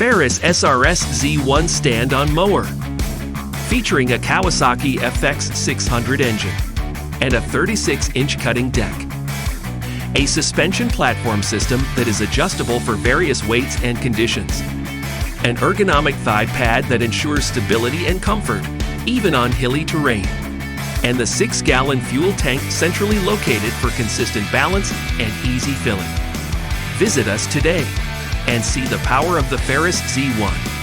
Ferris SRS Z1 stand-on mower, featuring a Kawasaki FX600 engine and a 36-inch cutting deck. A suspension platform system that is adjustable for various weights and conditions. An ergonomic thigh pad that ensures stability and comfort, even on hilly terrain. And the 6-gallon fuel tank centrally located for consistent balance and easy filling. Visit us today and see the power of the Ferris Z1.